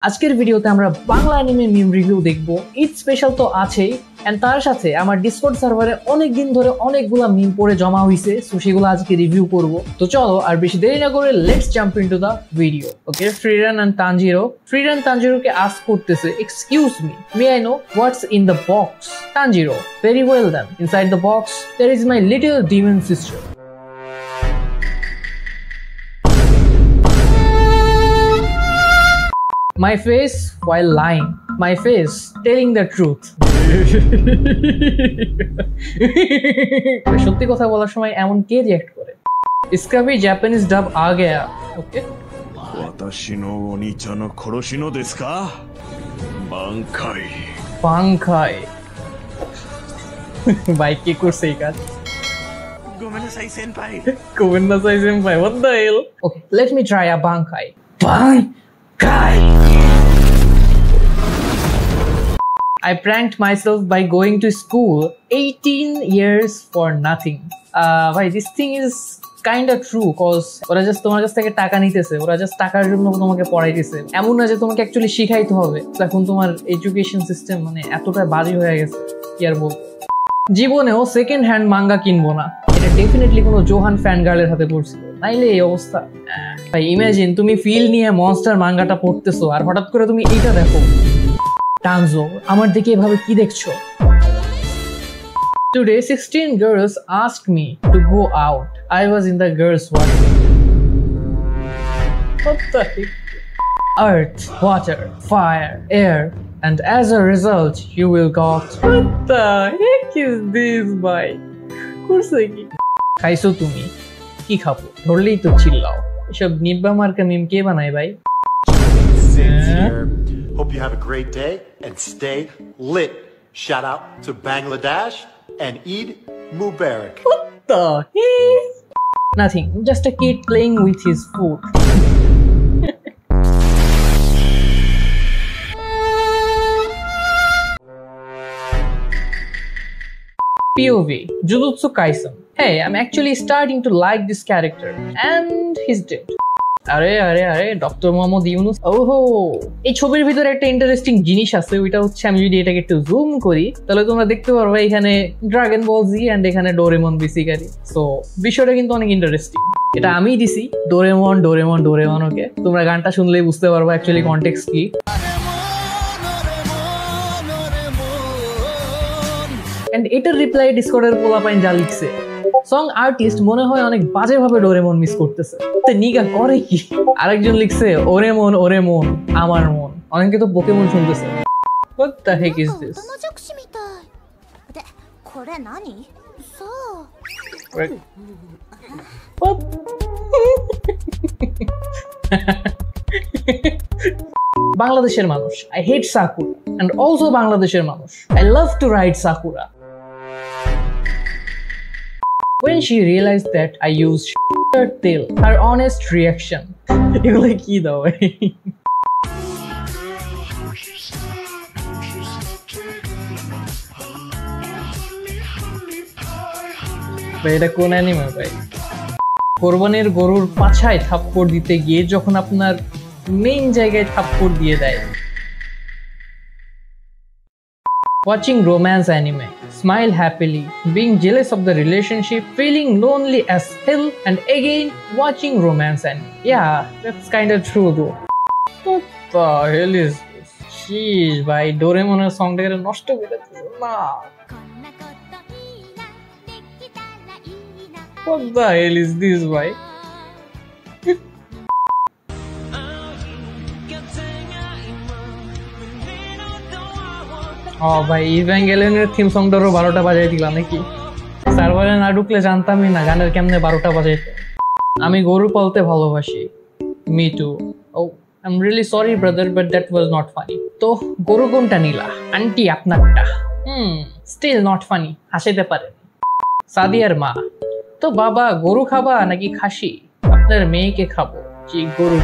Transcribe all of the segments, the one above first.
আজকের ভিডিওতে আমরা বাংলা অ্যানিমে মিম রিভিউ দেখব। ঈদ স্পেশাল তো আছেই, এন্ড তার সাথে আমার ডিসকর্ড সার্ভারে অনেক দিন ধরে অনেকগুলা মিম পড়ে জমা হইছে, সো সেগুলো আজকে রিভিউ করব। তো চলো আর বেশি দেরি না করে let's jump into the video. Okay, ফ্রিরান এন্ড তানজিরোকে আস্ক করতেছে, excuse me I know what's in the box? Tanjiro, very well then, inside the box there is my little demon sister. My face while lying, my face telling the truth. সত্যি কথা বলার সময় এমন কে react করে? इसका भी Japanese dub आ गया। Okay, 私のお兄ちゃんの殺しのですか？বাংকাই বাংকাই ভাই কি করছে এই কাজ? গোমেনাসাই সেনপাই, গোমেনাসাই সেনপাই, what the hell? Okay, let me try a বাংকাই. বাংকাই. I pranked myself by going to school 18 years for nothing. Bhai, this thing is kind of true cause ওরা জাস্ট তোমার কাছ থেকে টাকা নিতেছে, ওরা জাস্ট টাকার জন্য তোমাকে পড়াইতেছে। এমন না যে তোমাকে অ্যাকচুয়ালি শিখাইতে হবে। এখন তোমার এডুকেশন সিস্টেম মানে এতটা বাজে হয়ে গেছে, কি আর বলবো। জীবনেও সেকেন্ড হ্যান্ড মাঙ্গা কিনবো না, এটা ডেফিনেটলি কোনো জোহান ফ্যান গার্লের হাতে পড়ছিল, নাইলে এই অবস্থা। ভাই ইমাজিন তুমি ফিল নিয়ে মনস্টার মাঙ্গাটা পড়তেছো আর হঠাৎ করে তুমি এইটা দেখো। টানজো, আমার দিকে এভাবে কি দেখছো? Today 16 girls asked me to go out. I was in the girls' washroom. What the heck? Earth, water, fire, air, and as a result you will got. What the heck is this, boy? করছে কি? খাইছো তুমি? কি খাবো? ধরলেই তো চিল্লাও। এসব নিব্বা মার্কা মিম কে বানায় ভাই? Hope you have a great day and stay lit. Shout out to Bangladesh and Eid Mubarak. What the heck? Nothing, just a kid playing with his food. POV, Jujutsu Kaisen. Hey, I'm actually starting to like this character and he's dead. আরে আরে আরে doctor Mohammad Yunus. ওহো, এই ছবির ভিতরে একটা interesting জিনিস আছে, ওইটা হচ্ছে আমি যদি এটাকে একটু জুম করি তাহলে তোমরা দেখতে পারবে এখানে ড্রাগন বল জি এন্ড এখানে ডোরেমন বেসিক্যালি। সো বিষয়টা কিন্তু অনেক ইন্টারেস্টিং। এটা আমিই দিছি ডোরেমন ডোরেমন ডোরেমন। ওকে, তোমরা গানটা শুনলেই বুঝতে পারবে অ্যাকচুয়ালি কনটেক্সট কি। এন্ড এটার রিপ্লাই ডিসকর্ডের পোলাপাইন যা লিখছে, সং আর্টিস্ট মনে হয় অনেক বাজেভাবে ডোরেমন মিস করতেছে। নিগা করে কি? আরেকজন লিখছে ওরে মন আমার মন। অনেকে তো পোকেমন শুনতেছে। What the heck is this? What? বাংলাদেশের মানুষ, I hate Sakura and also বাংলাদেশের মানুষ, I love to ride Sakura. When she realized that I used her tail, her honest reaction. এগুলো কি দাও ভাই? এটা কোন অ্যানিমে ভাই? কোরবানির গরুর পাছায় থাপ্পড় দিতে গিয়ে যখন আপনার মেইন জায়গায় থাপ্পড় দিয়ে দেয়। Watching romance anime, smile happily, being jealous of the relationship, feeling lonely as hell, and again watching romance anime. Yeah, that's kind of true though. What the hell is this? Sheesh, bhai, Doraemon's song টাকে নষ্ট করে দিল না। What the hell is this, bhai? ও ভাই, ইভাঙ্গেলিয়নের theme সংটারও 12টা বাজাই দিলাম নাকি? সার্ভারে না ঢুকলে জানতামই না গানের কেমনে 12টা বাজাইতে। আমি গরু পালতে ভালোবাসি। Me too. ও, I am really sorry brother, but that was not funny. তো গরু কোনটা নিলা? আন্টি আপনারটা। স্টিল নট ফানি, হাসাইতে পারেন। সাদিয়ার মা, তো বাবা গরু খাবা নাকি খাসি? আপনার মেয়েকে খাবো। জি গরু।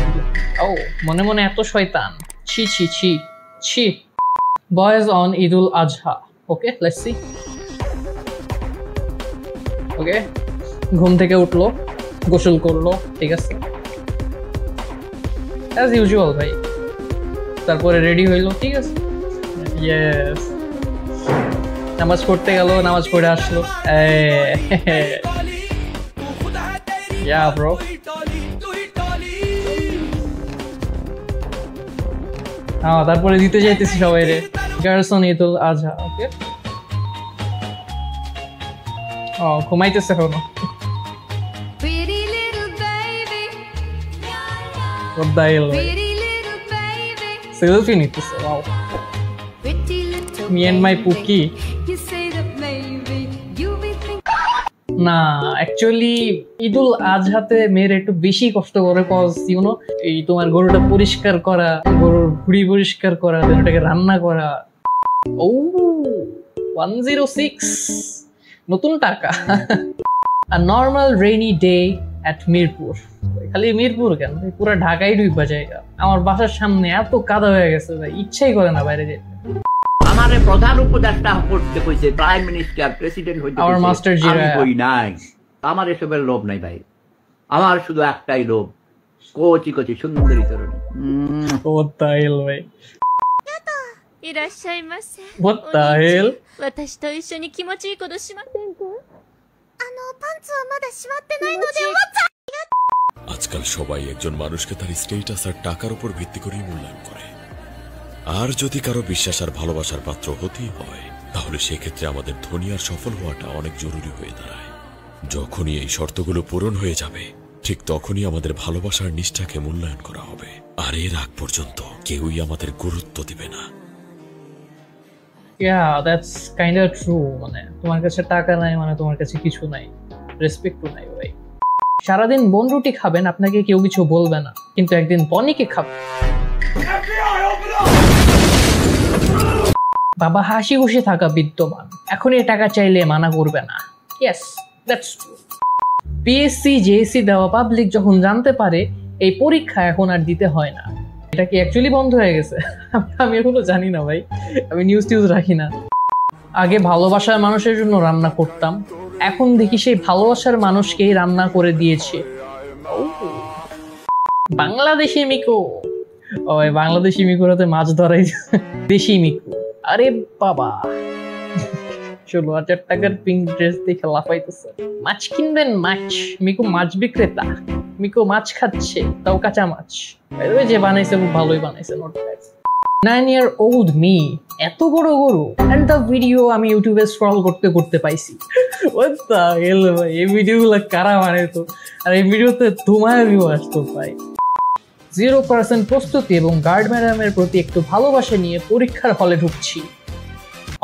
ও, মনে মনে এত শয়তান। ছি ছি ছি ছি। Boys on Idul Adha. Okay, let's see. Okay, ঘুম থেকে উঠলো, গোসল করলো, ঠিক আছে। as usual ভাই তারপরে রেডি হইলো, ঠিক আছে, ইয়েস, নামাজ পড়তে গেল, নামাজ পড়ে আসলো, ইয়া ব্রো। হ্যাঁ, তারপরে দিতে যাইতেছি সবাই রে গার্লসন ঈদুল আজহা। ওকে, ও ঘুমাইতেছে এখনো। সেলফি নিতেছে, ওয়াও, মি এন্ড মাই পুকি। না, অ্যাকচুয়ালি ঈদুল আজহাতে মেয়েরা একটু বেশি কষ্ট করে, কজ ইউনো এই তোমার গরুটা পরিষ্কার করা, গরুর ভুড়ি পরিষ্কার করা, দেন ওটাকে রান্না করা। ও 106 নতুন টাকা। A normal rainy day at Mirpur. খালি মিরপুর কেন, পুরো ঢাকাই ডুইবা জায়গা। আমার বাসার সামনে এত কাদা হয়ে গেছে ভাই, ইচ্ছাই করে না বাইরে যেতে। আমারে প্রধান উপদেষ্টা করতে কইছে, প্রাইম মিনিস্টার, প্রেসিডেন্ট হইতে কইছে, আমার মাস্টার জি হই নাই। আমার এসবের লোভ নাই ভাই, আমার শুধু একটাই লোভ, কোচি কোচি সুন্দরী তরুণী। ও তাইল ভাই, いらっしゃいませ。 What the hell? 私と一緒に気持ちいいことしませんか？パンツはまだしまってないのでおもちゃ。 আজকাল সবাই একজন মানুষকে তার স্ট্যাটাস আর টাকার উপর ভিত্তি করেই মূল্যায়ন করে। আর যদি কারো বিশ্বাস আর ভালোবাসার পাত্র হতেই হয়, তাহলে সেক্ষেত্রে আমাদের ধনী আর সফল হওয়াটা অনেক জরুরি হয়ে দাঁড়ায়। যখনই এই শর্তগুলো পূরণ হয়ে যাবে, ঠিক তখনই আমাদের ভালোবাসার নিষ্ঠাকে মূল্যায়ন করা হবে। আর এর আগ পর্যন্ত কেউই আমাদের গুরুত্ব দিবে না। Yeah, that's kind of true. মানে তোমার কাছে টাকা নাই মানে তোমার কাছে কিছু নাই, রেসপেক্টও নাই ভাই। সারাদিন বন রুটি খাবেন, আপনাকে কেউ কিছু বলবে না, কিন্তু একদিন বনিকে খাবেন, বাবা হাসি খুশি থাকা বিদ্যমান, এখন এই টাকা চাইলে মানা করবে না। Yes, that's true. PSC JSC দেওয়া পাবলিক যখন জানতে পারে এই পরীক্ষা এখন আর দিতে হয় না, এটা কি অ্যাকচুয়ালি বন্ধ হয়ে গেছে? আমি এখনো জানি না ভাই, আমি নিউজ টিউজ রাখি না। আগে ভালোবাসার মানুষের জন্য রান্না করতাম, এখন দেখি সেই ভালোবাসার মানুষকেই রান্না করে দিয়েছে। বাংলাদেশি মিকো, ওই বাংলাদেশি মিকুরাতে মাছ ধরাই, দেশি মিকু। আরে বাবা, 16,000 টাকার পিঙ্ক ড্রেস দেখে লাফাইতেছে। মাছ কিনবেন? মাছ, মিকু মাছ বিক্রেতা, মিকু মাছ খাচ্ছে, তাও কাঁচা মাছ। যে বানাইছে খুব ভালোই বানাইছে, নোট ব্যাড। 9-year-old me, এত বড় গরু। এন্ড দ্য ভিডিও আমি ইউটিউবে স্ক্রল করতে করতে পাইছি। What the hell ভাই, এই ভিডিওগুলো কারা বানাইতো? আর এই ভিডিওতে তোমার ভিউ আসতো ভাই। 0% প্রস্তুতি এবং গার্ড ম্যাডামের প্রতি একটু ভালোবাসা নিয়ে পরীক্ষার হলে ঢুকছি।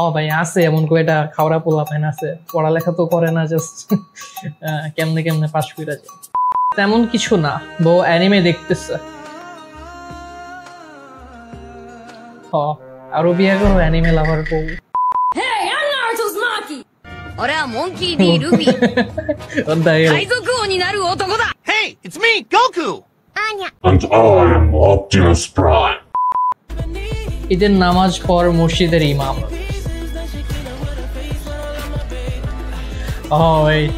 ও ভাই আছে এমন করে, এটা খাওয়া পোলা পাইন আছে, পড়ালেখা তো করে না, জাস্ট কেমনে কেমনে পাস করে যায়। তেমন কিছু না, বউ অ্যানিমে দেখতেছে। আরো বিয়ে করো, অ্যানিমে লাভার বউ। Hey, it's me, Goku! And I am Optimus Prime. ঈদের নামাজ পর মসজিদের ইমাম।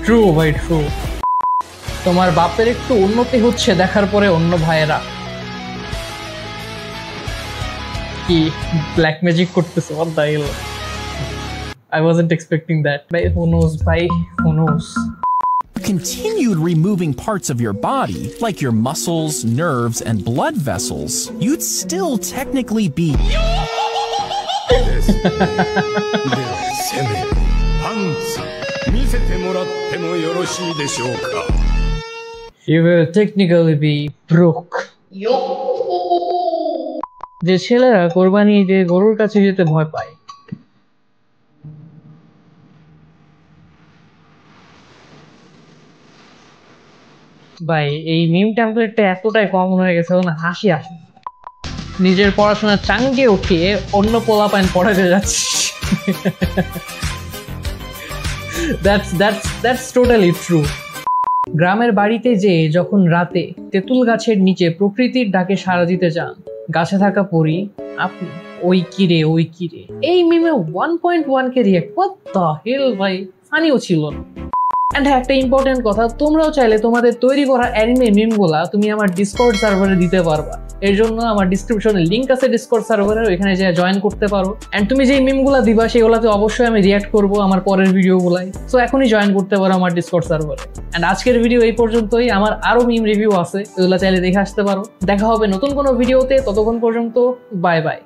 ট্রু ভাই, ট্রু। তোমার বাপের একটু উন্নতি হচ্ছে দেখার পরে অন্য ভাইয়েরা কি ব্ল্যাক ম্যাজিক করতেছে। What the hell? I wasn't expecting that. Bhai, who knows, bhai? Who knows? Continued removing parts of your body, like your muscles, nerves, and blood vessels, you'd still technically be. You will technically be broke. যে ছেলেরা কোরবানি ঈদে গরুর কাছে যেতে ভয় পায়, ভাই এই মিম টেমপ্লেটটা এতটাই কম হয়ে গেছে না, হাসি আসে। নিজের পড়াশোনা চাঙ্গে উঠিয়ে অন্য পোলাপাইন পড়াতে যাচ্ছি। That's totally true. গ্রামের বাড়িতে যে যখন রাতে তেঁতুল গাছের নিচে প্রকৃতির ডাকে সাড়া দিতে যান, গাছে থাকা পরি আপনি ওই কিরে ওই কিরে, এই মিমে 1.1K react. What the hell ভাই, ফানিও ছিল না। এন্ড একটা ইম্পর্টেন্ট কথা, তোমরাও চাইলে তোমাদের তৈরি করা অ্যানিমে মিমগুলা তুমি আমার ডিসকর্ড সার্ভারে দিতে পারবা এর জন্য আমার ডিসক্রিপশনে লিংক আছে ডিসকর্ড সার্ভারের, ওখানে যে জয়েন করতে পারো। এন্ড তুমি যে মিমগুলো দিবা সেগুলোতে অবশ্যই আমি রিয়াক্ট করবো আমার পরের ভিডিওগুলাই। সো এখনই জয়েন করতে পারো আমার ডিসকর্ড সার্ভারে। এন্ড আজকের ভিডিও এই পর্যন্তই। আমার আরো মিম রিভিউ আছে, এগুলো চাইলে দেখে আসতে পারো। দেখা হবে নতুন কোনো ভিডিওতে, ততক্ষণ পর্যন্ত বাই বাই।